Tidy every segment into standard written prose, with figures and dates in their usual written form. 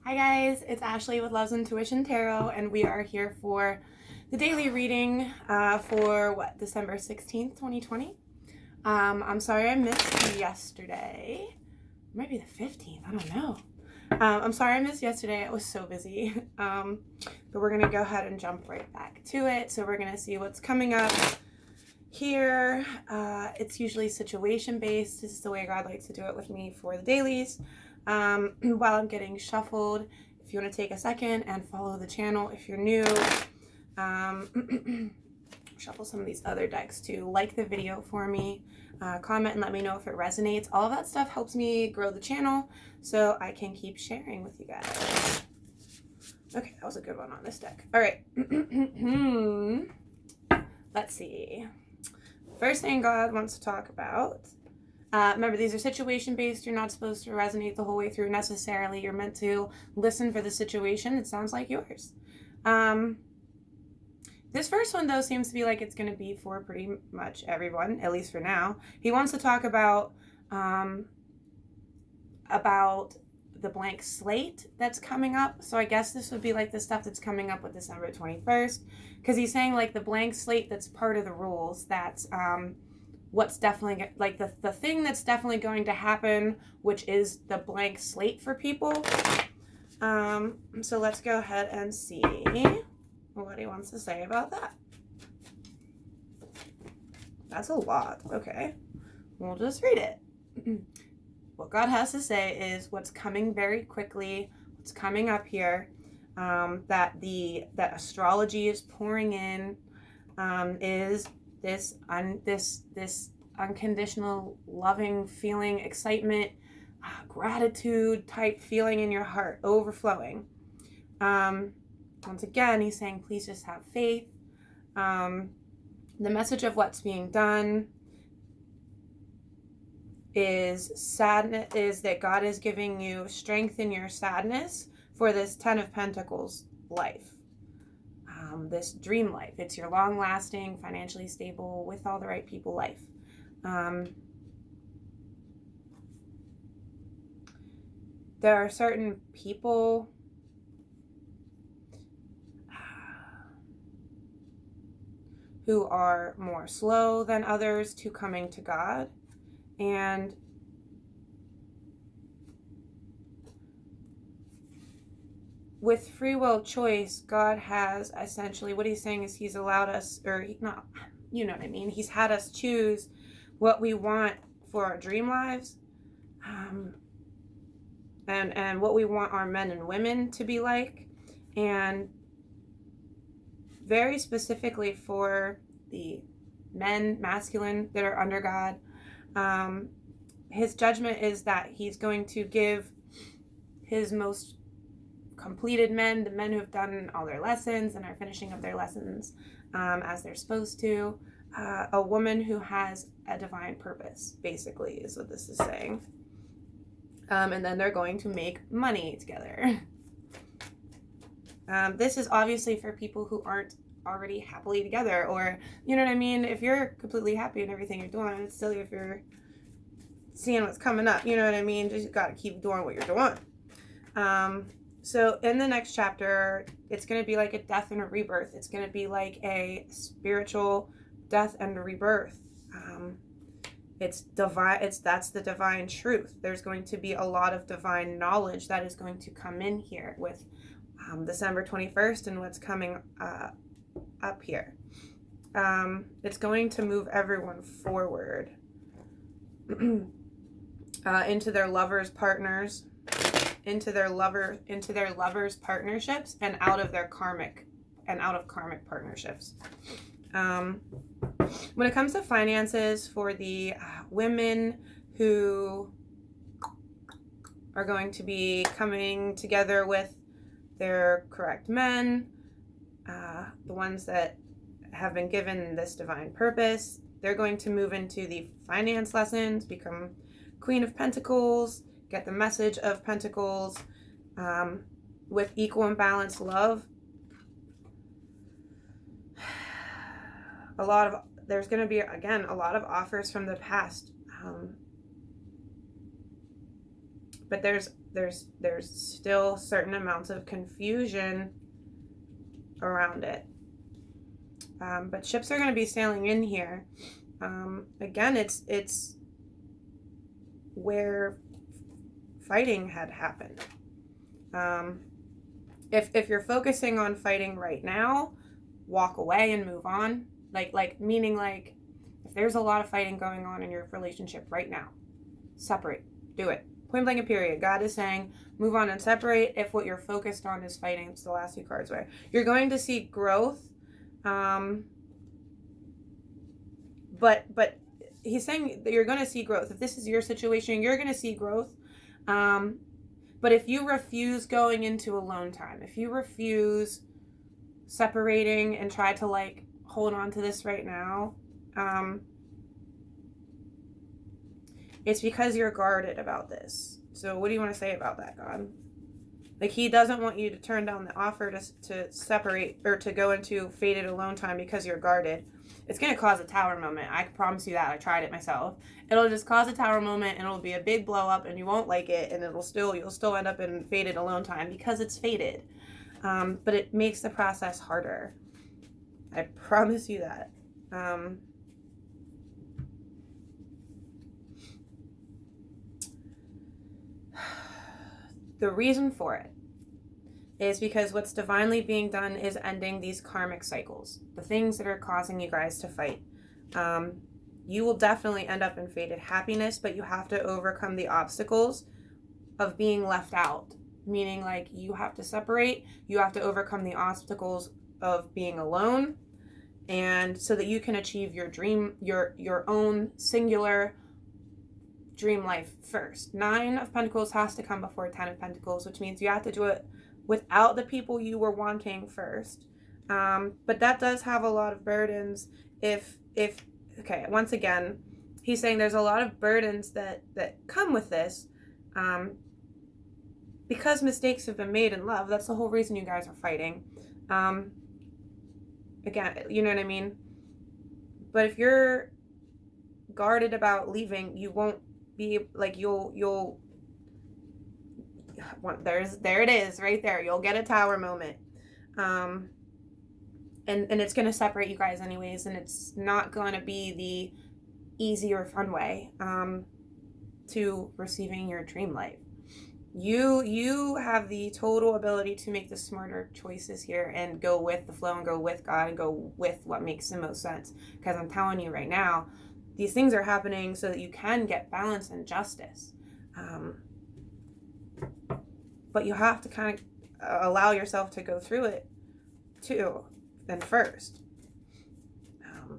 Hi guys, it's Ashley with Love's Intuition Tarot, and we are here for the daily reading for December 16th, 2020. I'm sorry I missed yesterday. It might be the 15th, I don't know. I'm sorry I missed yesterday, I was so busy. But we're going to go ahead and jump right back to it. So we're going to see what's coming up here. It's usually situation based. This is the way God likes to do it with me for the dailies. While I'm getting shuffled, if you want to take a second and follow the channel if you're new, shuffle some of these other decks too. Like the video for me, comment and let me know if it resonates. All of that stuff helps me grow the channel so I can keep sharing with you guys. Okay, that was a good one on this deck. All right. Let's see. First thing God wants to talk about. Remember, these are situation-based. You're not supposed to resonate the whole way through necessarily. You're meant to listen for the situation. It sounds like yours. This first one, though, seems to be like it's going to be for pretty much everyone, at least for now. He wants to talk about the blank slate that's coming up. So I guess this would be like the stuff that's coming up with December 21st. Because he's saying like the blank slate that's part of the rules. That's what's definitely like the thing that's definitely going to happen, which is the blank slate for people. So let's go ahead and see what he wants to say about that. That's a lot. Okay, we'll just read it. What God has to say is what's coming very quickly, what's coming up here, that astrology is pouring in, is this unconditional loving feeling, excitement, gratitude type feeling in your heart overflowing. Once again, he's saying please just have faith. The message of what's being done is sadness, is that God is giving you strength in your sadness for this 10 of Pentacles life. This dream life. It's your long-lasting, financially stable, with all the right people life. There are certain people who are more slow than others to coming to God, and with free will choice, God has essentially, what he's saying is he's allowed us, or not, you know what I mean, he's had us choose what we want for our dream lives, and what we want our men and women to be like, and very specifically for the men, masculine, that are under God. His judgment is that he's going to give his most completed men, the men who have done all their lessons and are finishing up their lessons as they're supposed to, a woman who has a divine purpose, basically, is what this is saying. And then they're going to make money together. This is obviously for people who aren't already happily together, or, you know what I mean? If you're completely happy in everything you're doing, it's silly if you're seeing what's coming up, you know what I mean? Just got to keep doing what you're doing. So in the next chapter, it's going to be like a death and a rebirth. It's going to be like a spiritual death and a rebirth. It's divine. That's the divine truth. There's going to be a lot of divine knowledge that is going to come in here with December 21st and what's coming up here. It's going to move everyone forward into their lovers, partners, into their lovers partnerships, and out of karmic partnerships. When it comes to finances, for the women who are going to be coming together with their correct men, the ones that have been given this divine purpose, they're going to move into the finance lessons, become Queen of Pentacles, get the message of Pentacles, with equal and balanced love. There's going to be, again, a lot of offers from the past. But there's there's still certain amounts of confusion around it. But ships are going to be sailing in here. Again, it's where fighting had happened. If you're focusing on fighting right now, walk away and move on. Meaning if there's a lot of fighting going on in your relationship right now, separate. Do it. Point blank and period. God is saying move on and separate if what you're focused on is fighting. It's the last two cards where you're going to see growth. But he's saying that you're going to see growth. If this is your situation, you're going to see growth. But if you refuse going into alone time, if you refuse separating and try to hold on to this right now, it's because you're guarded about this. So what do you want to say about that, God? He doesn't want you to turn down the offer to separate or to go into faded alone time because you're guarded. It's going to cause a tower moment. I can promise you that. I tried it myself. It'll just cause a tower moment, and it'll be a big blow up, and you won't like it, and you'll still end up in faded alone time because it's faded. But it makes the process harder. I promise you that. The reason for it is because what's divinely being done is ending these karmic cycles, the things that are causing you guys to fight. You will definitely end up in faded happiness, but you have to overcome the obstacles of being left out, meaning you have to separate, you have to overcome the obstacles of being alone, and so that you can achieve your dream, your own singular dream life first. 9 of Pentacles has to come before 10 of Pentacles, which means you have to do it without the people you were wanting first. But that does have a lot of burdens. Okay, once again, he's saying there's a lot of burdens that come with this. Because mistakes have been made in love, that's the whole reason you guys are fighting. Again, you know what I mean? But if you're guarded about leaving, you won't be you'll there it is right there. You'll get a tower moment. And it's going to separate you guys anyways, and it's not going to be the easy or fun way to receiving your dream life. You have the total ability to make the smarter choices here and go with the flow and go with God and go with what makes the most sense. Because I'm telling you right now, these things are happening so that you can get balance and justice. But you have to kind of allow yourself to go through it too, and first.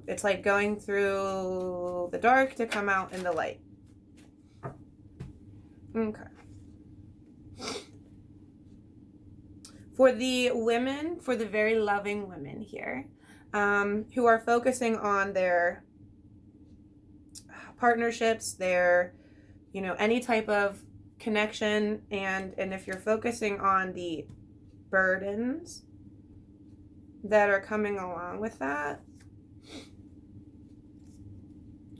It's like going through the dark to come out in the light. Okay. For the women, for the very loving women here, who are focusing on their partnerships, their, any type of connection, and if you're focusing on the burdens that are coming along with that,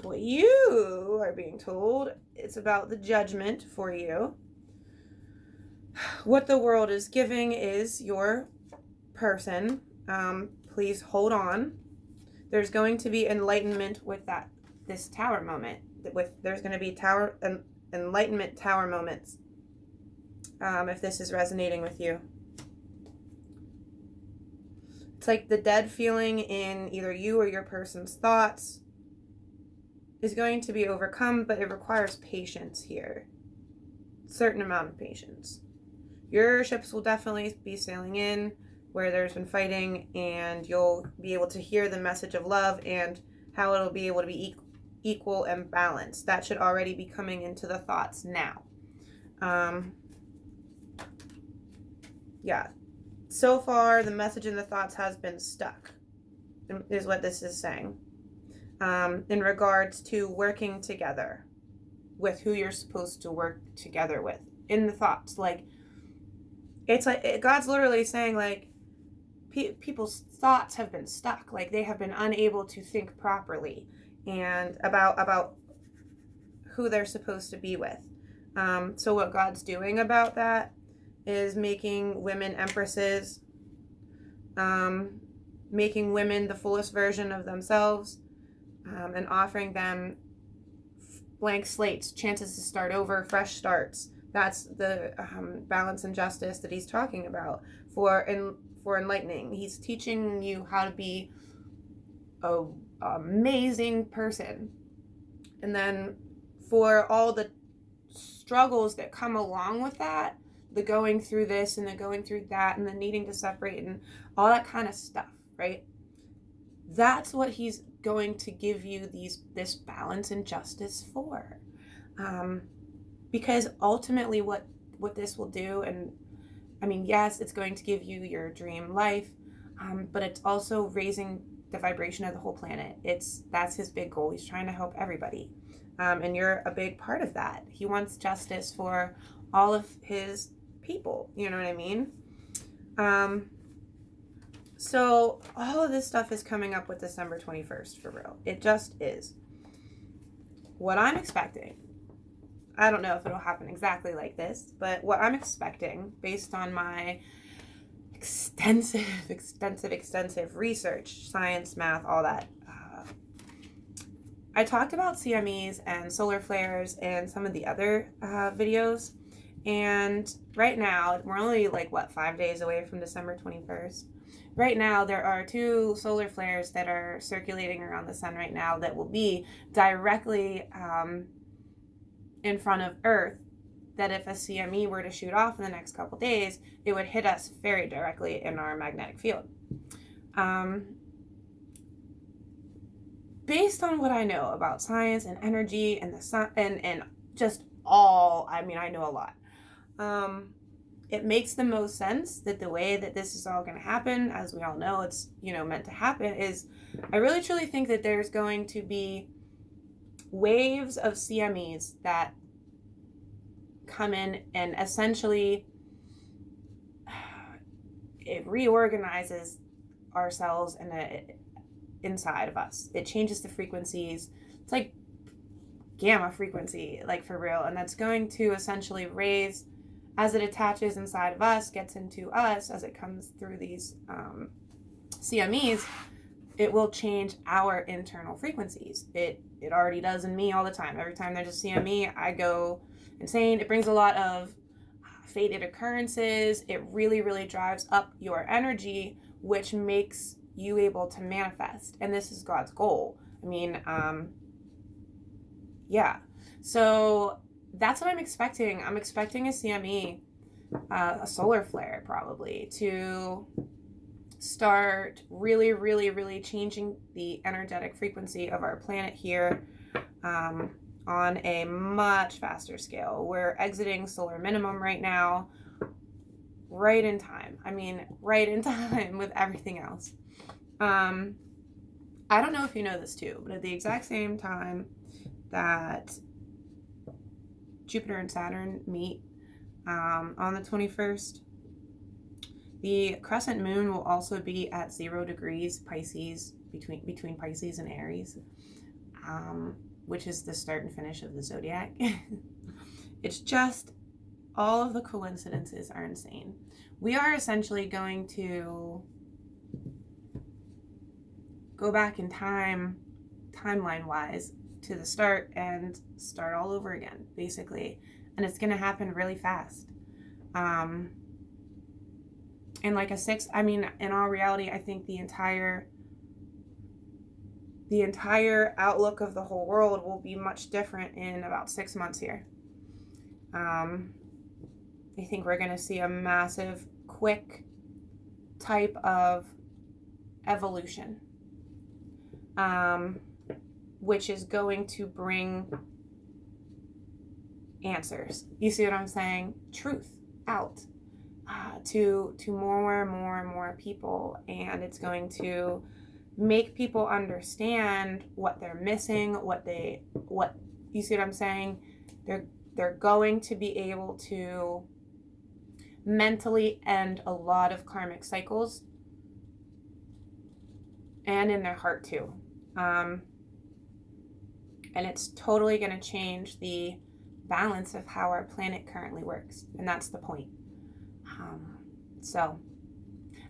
what you are being told, it's about the judgment for you. What the world is giving is your person. Please hold on. There's going to be enlightenment with this tower moment. There's going to be enlightenment tower moments. If this is resonating with you. It's like the dead feeling in either you or your person's thoughts is going to be overcome, but it requires patience here. Certain amount of patience. Your ships will definitely be sailing in where there's been fighting, and you'll be able to hear the message of love and how it'll be able to be equal and balanced. That should already be coming into the thoughts now. Yeah. So far, the message in the thoughts has been stuck, is what this is saying. In regards to working together with who you're supposed to work together with in the thoughts. It's like God's literally saying people's thoughts have been stuck. They have been unable to think properly and about who they're supposed to be with. So what God's doing about that is making women empresses, making women the fullest version of themselves, and offering them blank slates, chances to start over, fresh starts. That's the balance and justice that he's talking about for enlightening. He's teaching you how to be an amazing person. And then for all the struggles that come along with that, the going through this and the going through that and the needing to separate and all that kind of stuff, right? That's what he's going to give you this balance and justice for. Because ultimately what this will do, and I mean, yes, it's going to give you your dream life, but it's also raising the vibration of the whole planet. That's his big goal. He's trying to help everybody. And you're a big part of that. He wants justice for all of his people. You know what I mean? So all of this stuff is coming up with December 21st, for real. It just is. What I'm expecting, I don't know if it'll happen exactly like this, but what I'm expecting based on my extensive research, science, math, all that. I talked about CMEs and solar flares and some of the other videos. And right now, we're only 5 days away from December 21st. Right now, there are 2 solar flares that are circulating around the sun right now that will be directly in front of Earth, that if a CME were to shoot off in the next couple days, it would hit us very directly in our magnetic field. Based on what I know about science and energy and the sun and just all, I mean, I know a lot. It makes the most sense that the way that this is all going to happen, as we all know it's, meant to happen, is I really truly think that there's going to be waves of CMEs that come in and essentially it reorganizes our cells and inside of us. It changes the frequencies. It's like gamma frequency, for real. And that's going to essentially raise, as it attaches inside of us, gets into us, as it comes through these CMEs, it will change our internal frequencies. It already does in me all the time. Every time there's a CME, I go insane. It brings a lot of fated occurrences. It really, really drives up your energy, which makes you able to manifest. And this is God's goal. I mean, yeah. So that's what I'm expecting. I'm expecting a CME, a solar flare probably, to start really, really, really changing the energetic frequency of our planet here on a much faster scale. We're exiting solar minimum right now, right in time. I mean, right in time with everything else. I don't know if you know this too, but at the exact same time that Jupiter and Saturn meet on the 21st, the crescent moon will also be at 0 degrees Pisces, between Pisces and Aries, which is the start and finish of the zodiac. It's just, all of the coincidences are insane. We are essentially going to go back in time, timeline-wise, to the start and start all over again, basically. And it's going to happen really fast. And in all reality, I think the entire outlook of the whole world will be much different in about 6 months here. I think we're going to see a massive, quick type of evolution, which is going to bring answers. You see what I'm saying? Truth out to more and more people, and it's going to make people understand what they're missing, what you see what I'm saying? They're going to be able to mentally end a lot of karmic cycles, and in their heart too. And it's totally going to change the balance of how our planet currently works. And that's the point. So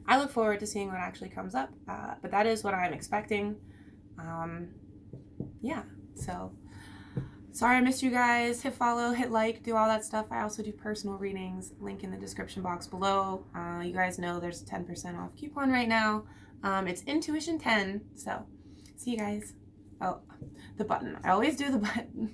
I look forward to seeing what actually comes up. But that is what I'm expecting. Yeah, so sorry I missed you guys. Hit follow, hit like, do all that stuff. I also do personal readings. Link in the description box below. You guys know there's a 10% off coupon right now. It's Intuition 10. So see you guys. Oh, the button. I always do the button.